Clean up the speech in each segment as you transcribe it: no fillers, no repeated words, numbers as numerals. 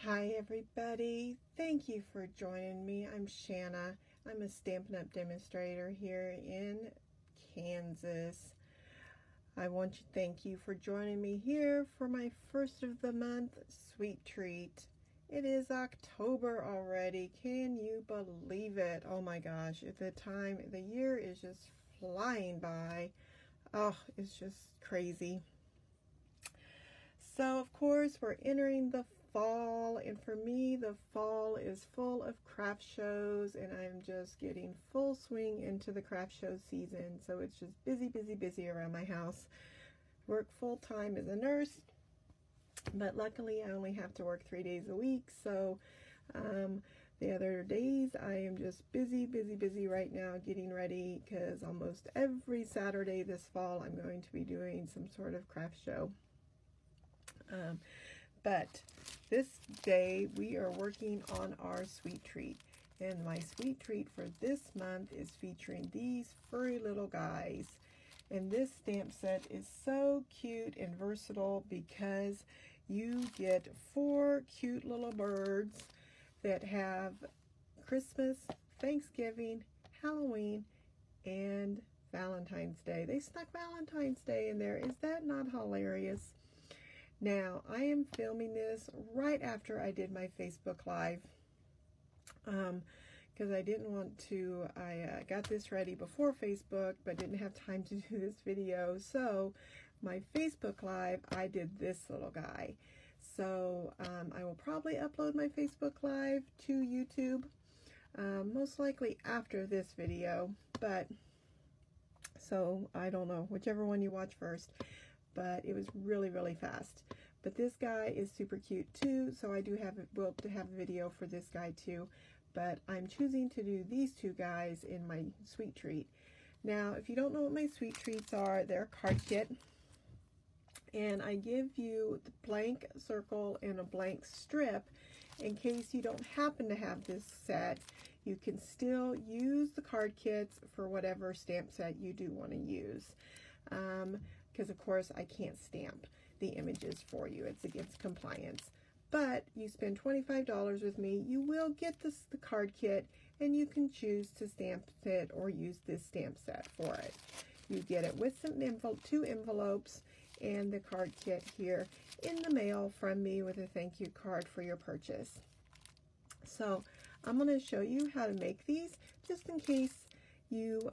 Hi everybody, thank you for joining me. I'm Shanna. I'm a Stampin' Up! Demonstrator here in Kansas. I want to thank you for joining me here for my first of the month sweet treat. It is October already. Can you believe it? Oh my gosh, the year is just flying by. Oh, it's just crazy. So of course we're entering the fall, and for me the fall is full of craft shows, and I'm just getting full swing into the craft show season. So it's just busy around my house. Work full-time as a nurse, but luckily I only have to work 3 days a week. So the other days I am just busy right now getting ready, because almost every Saturday this fall I'm going to be doing some sort of craft show. But this day we are working on our sweet treat, and my sweet treat for this month is featuring these furry little guys. And this stamp set is so cute and versatile because you get 4 cute little birds that have Christmas, Thanksgiving, Halloween, and Valentine's Day. They snuck Valentine's Day in there. Is that not hilarious? Now, I am filming this right after I did my Facebook Live, because I didn't want to, I got this ready before Facebook, but didn't have time to do this video. So, my Facebook Live, I did this little guy. So, I will probably upload my Facebook Live to YouTube, most likely after this video, but, so, I don't know, whichever one you watch first. But it was really fast. But this guy is super cute too, so I will have a video for this guy too. But I'm choosing to do these two guys in my sweet treat. Now, if you don't know what my sweet treats are, they're a card kit. And I give you the blank circle and a blank strip in case you don't happen to have this set. You can still use the card kits for whatever stamp set you do want to use. Because of course I can't stamp the images for you. It's against compliance. But you spend $25 with me, you will get the card kit, and you can choose to stamp it or use this stamp set for it. You get it with some 2 envelopes and the card kit here in the mail from me with a thank you card for your purchase. So I'm going to show you how to make these just in case you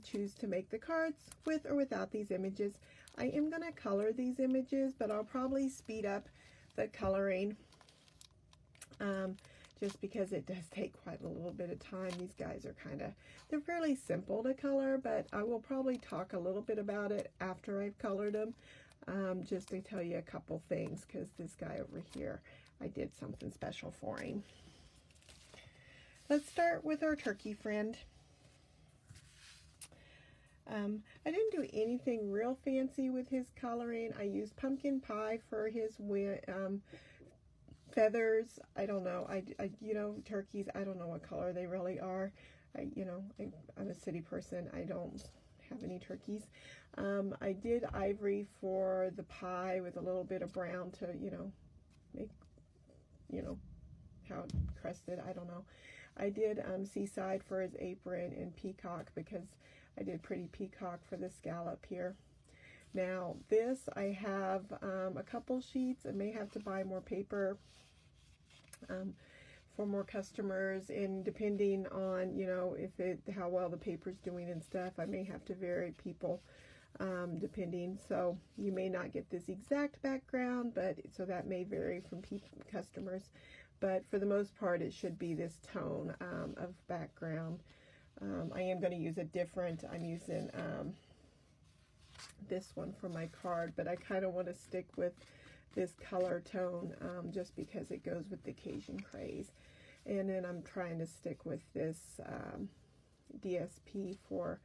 choose to make the cards with or without these images. I am going to color these images, but I'll probably speed up the coloring just because it does take quite a little bit of time. These guys are they're fairly simple to color, but I will probably talk a little bit about it after I've colored them, just to tell you a couple things, because this guy over here, I did something special for him. Let's start with our turkey friend. I didn't do anything real fancy with his coloring. I used pumpkin pie for his feathers. I don't know. you know, turkeys, I don't know what color they really are. I'm a city person. I don't have any turkeys. I did ivory for the pie with a little bit of brown to, make, how it crested. I don't know. I did seaside for his apron and peacock because I did pretty peacock for the scallop here. Now this, I have a couple sheets. I may have to buy more paper for more customers, and depending on, how well the paper's doing and stuff, I may have to vary people depending. So you may not get this exact background, but so that may vary from customers. But for the most part, it should be this tone of background. I am going to use a different, I'm using this one for my card, but I kind of want to stick with this color tone just because it goes with the Cajun craze. And then I'm trying to stick with this DSP for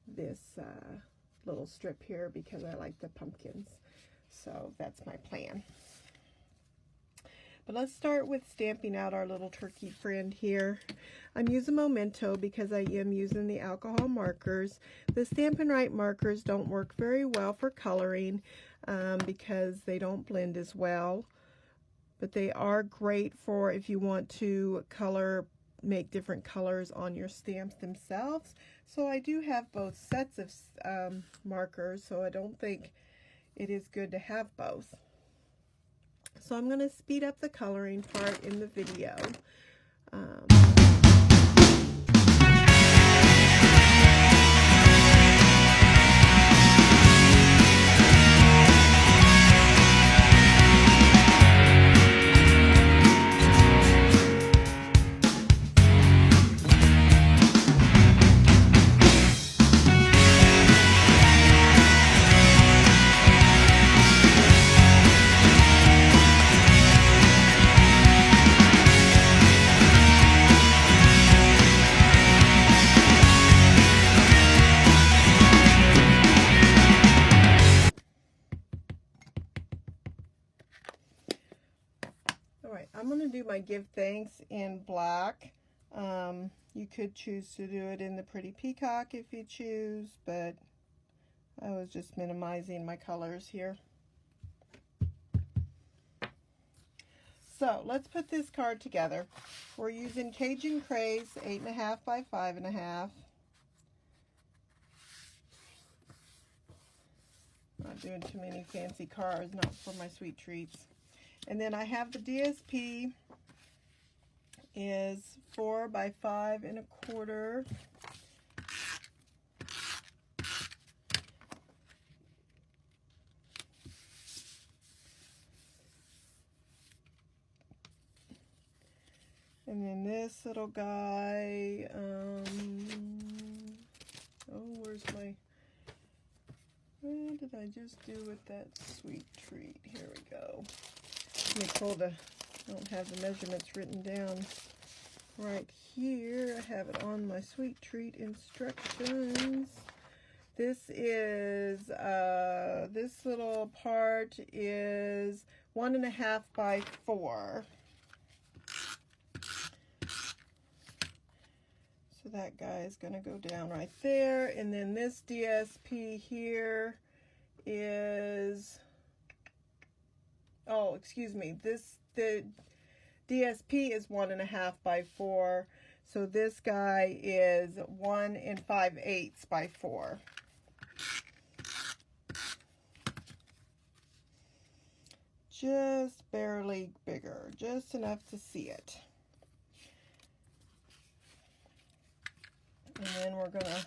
this little strip here because I like the pumpkins. So that's my plan. But let's start with stamping out our little turkey friend here. I'm using Memento because I am using the alcohol markers. The Stampin' Write markers don't work very well for coloring because they don't blend as well. but they are great for if you want to make different colors on your stamps themselves. So I do have both sets of markers, so I don't think it is good to have both. So I'm going to speed up the coloring part in the video. I'm going to do my Give Thanks in black. You could choose to do it in the Pretty Peacock if you choose, but I was just minimizing my colors here. So let's put this card together. We're using Cajun Craze 8.5 by 5.5. Not doing too many fancy cards, not for my sweet treats. And then I have the DSP is 4 by 5.25. And then this little guy, what did I just do with that sweet treat? Here we go. I don't have the measurements written down right here. I have it on my sweet treat instructions. This is, this little part is 1.5 by 4. So that guy is going to go down right there. And then this DSP here is, oh, excuse me, the DSP is 1.5 by 4. So this guy is 1 5/8 by 4. Just barely bigger, just enough to see it. And then we're going to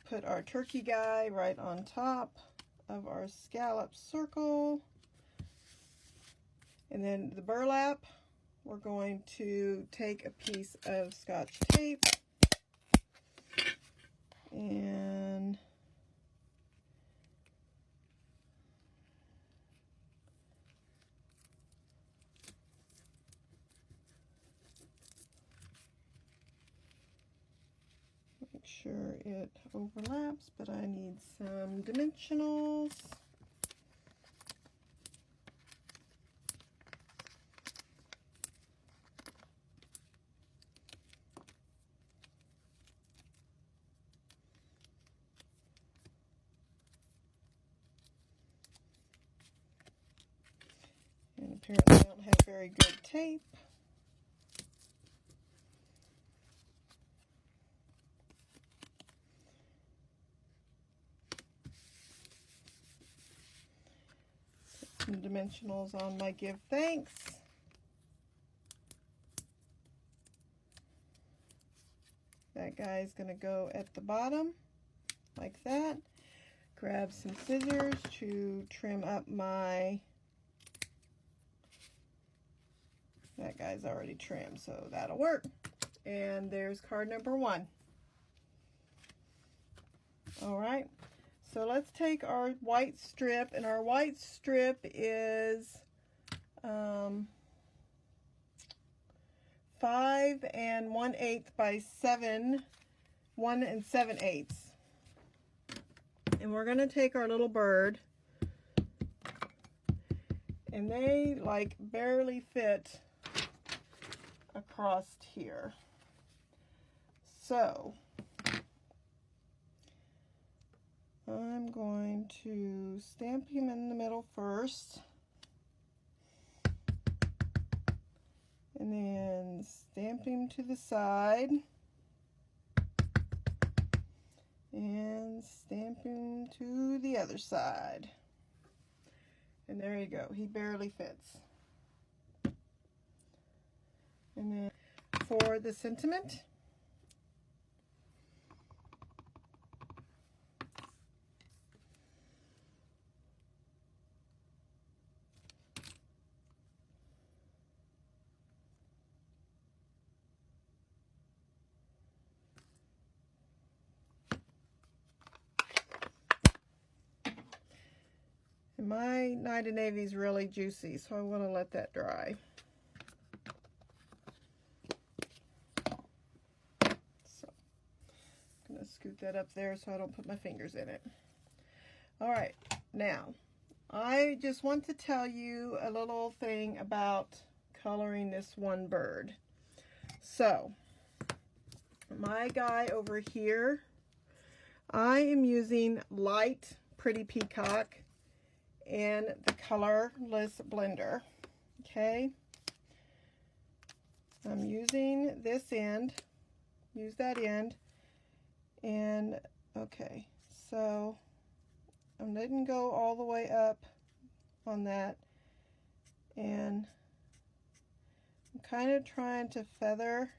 put our turkey guy right on top of our scallop circle. And then the burlap, we're going to take a piece of Scotch tape and make sure it overlaps, but I need some dimensionals. And apparently I don't have very good tape. Some dimensionals on my Give Thanks. That guy's going to go at the bottom like that. Grab some scissors to trim up my, that guy's already trimmed, so that'll work. And there's card number 1. All right. So let's take our white strip, and our white strip is 5 1/8 by 7, 1 7/8. And we're going to take our little bird, and they like barely fit across here. So I'm going to stamp him in the middle first. stamp him to the side. And stamp him to the other side. And there you go. He barely fits. And then for the sentiment, and my Night of Navy is really juicy, so I want to let that dry. So I'm going to scoot that up there so I don't put my fingers in it. All right, now I just want to tell you a little thing about coloring this one bird. So my guy over here, I am using light Pretty Peacock and the colorless blender. Okay, I'm using this end, use that end, and okay, so I didn't go all the way up on that, and I'm kind of trying to feather,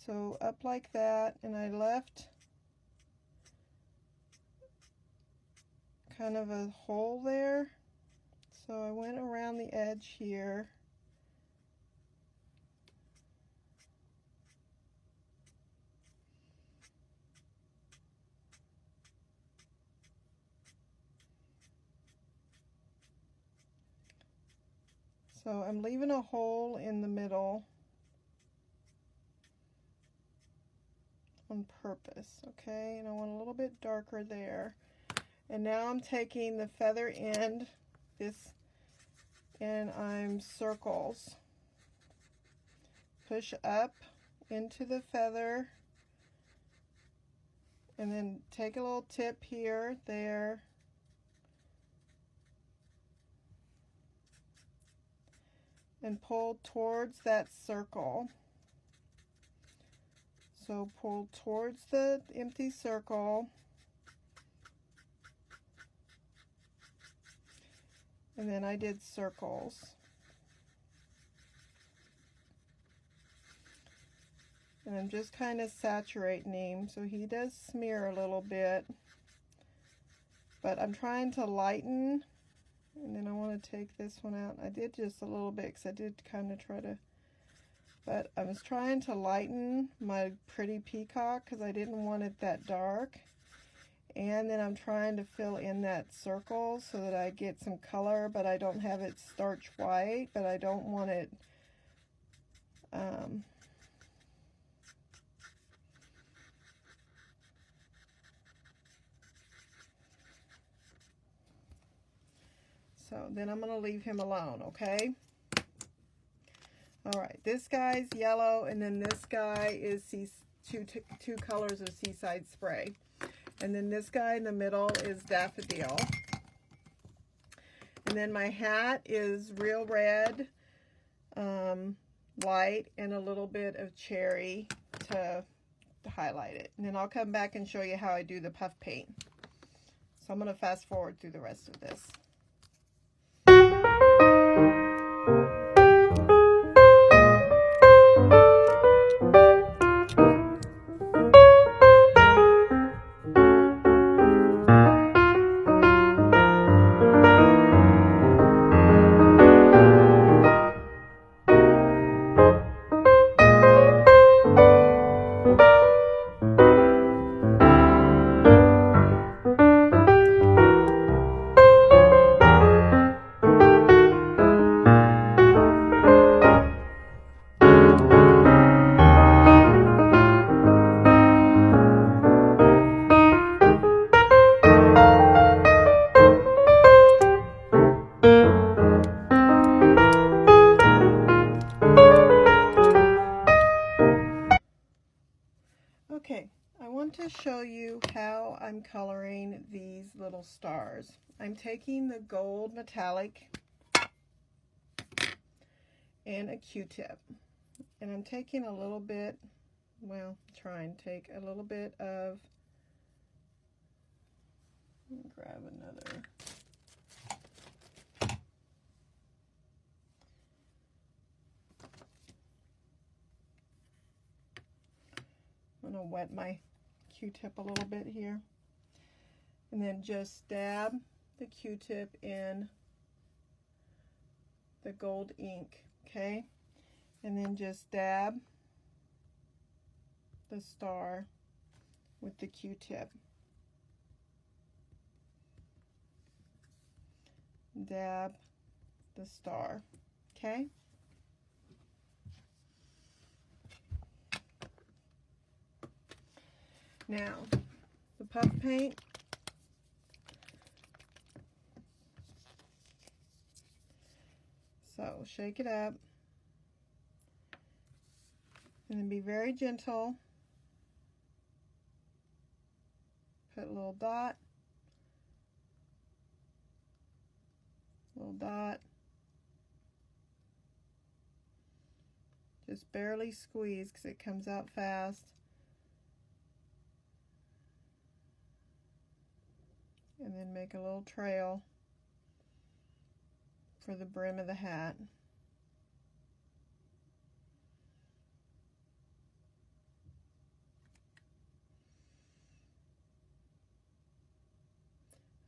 so up like that, and I left kind of a hole there, so I went around the edge here. So I'm leaving a hole in the middle on purpose, okay? And I want a little bit darker there. And now I'm taking the feather end, and I'm circles. Push up into the feather, and then take a little tip here, there, and pull towards that circle. So pull towards the empty circle, and then I did circles. And I'm just kind of saturating him, so he does smear a little bit, but I'm trying to lighten. And then I want to take this one out. I did just a little bit because I did kind of try to, but I was trying to lighten my Pretty Peacock because I didn't want it that dark. And then I'm trying to fill in that circle so that I get some color, but I don't have it starch white, but I don't want it so then I'm going to leave him alone, okay? All right, this guy's yellow, and then this guy is two colors of Seaside Spray. And then this guy in the middle is Daffodil. And then my hat is Real Red, light, and a little bit of cherry to highlight it. And then I'll come back and show you how I do the puff paint. So I'm going to fast forward through the rest of this. Okay, I want to show you how I'm coloring these little stars. I'm taking the gold metallic and a Q-tip. And I'm taking a little bit, well, try and take a little bit of, grab another. I'm going to wet my Q-tip a little bit here. And then just dab the Q-tip in the gold ink, okay? And then just dab the star with the Q-tip. Dab the star, okay? Now, the puff paint, so shake it up, and then be very gentle. Put a little dot, just barely squeeze because it comes out fast. And then make a little trail for the brim of the hat.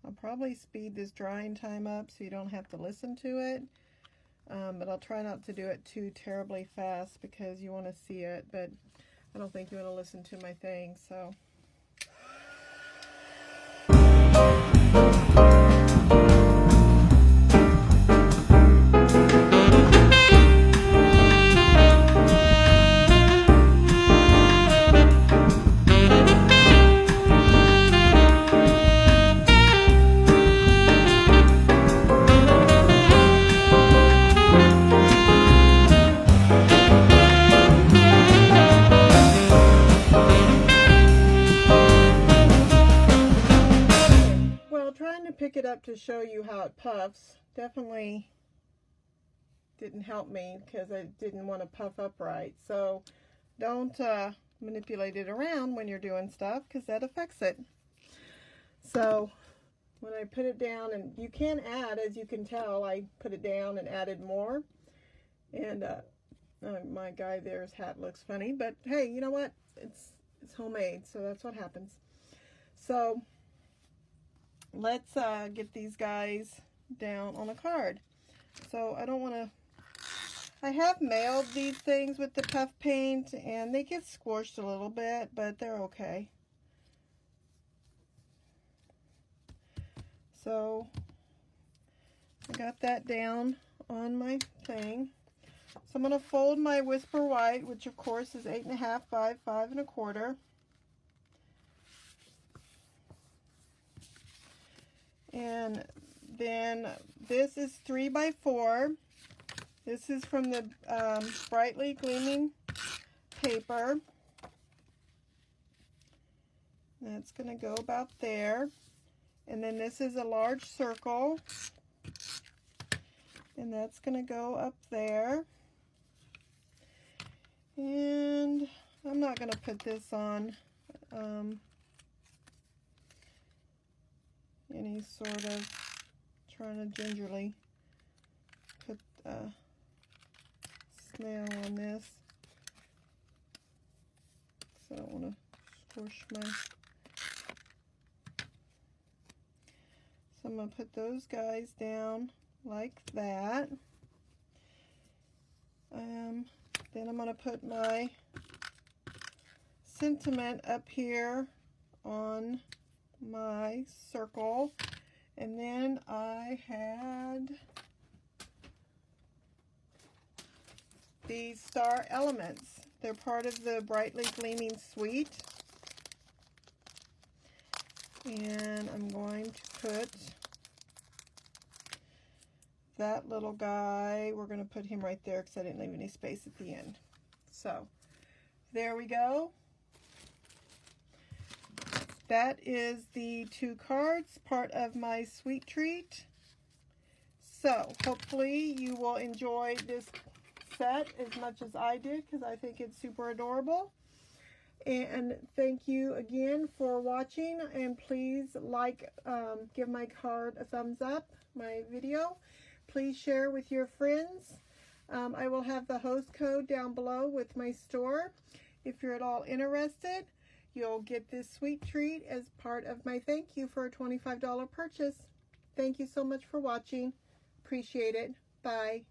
I'll probably speed this drying time up so you don't have to listen to it, but I'll try not to do it too terribly fast because you want to see it, but I don't think you want to listen to my thing, so. Pick it up to show you how it puffs definitely didn't help me because I didn't want to puff up right. So don't manipulate it around when you're doing stuff because that affects it. So when I put it down, and you can add, as you can tell, I put it down and added more. And my guy there's hat looks funny, but hey, you know what? It's homemade, so that's what happens. So let's get these guys down on a card. So I don't want to, I have mailed these things with the puff paint and they get squished a little bit, but they're okay. So I got that down on my thing. So I'm going to fold my Whisper White, which of course is 8.5 by 5 1/4. And then this is 3 by 4. This is from the Brightly Gleaming paper. That's going to go about there. And then this is a large circle. And that's going to go up there. And I'm not going to put this on any sort of, trying to gingerly put a snail on this. So I don't want to squish my, so I'm going to put those guys down like that. Then I'm going to put my sentiment up here on my circle, and then I had these star elements. They're part of the Brightly Gleaming suite, and I'm going to put that little guy, we're going to put him right there because I didn't leave any space at the end. So there we go. That is the 2 cards, part of my sweet treat. So hopefully you will enjoy this set as much as I did because I think it's super adorable. And thank you again for watching, and please give my card a thumbs up, my video. Please share with your friends. I will have the host code down below with my store. If you're at all interested, you'll get this sweet treat as part of my thank you for a $25 purchase. Thank you so much for watching. Appreciate it. Bye.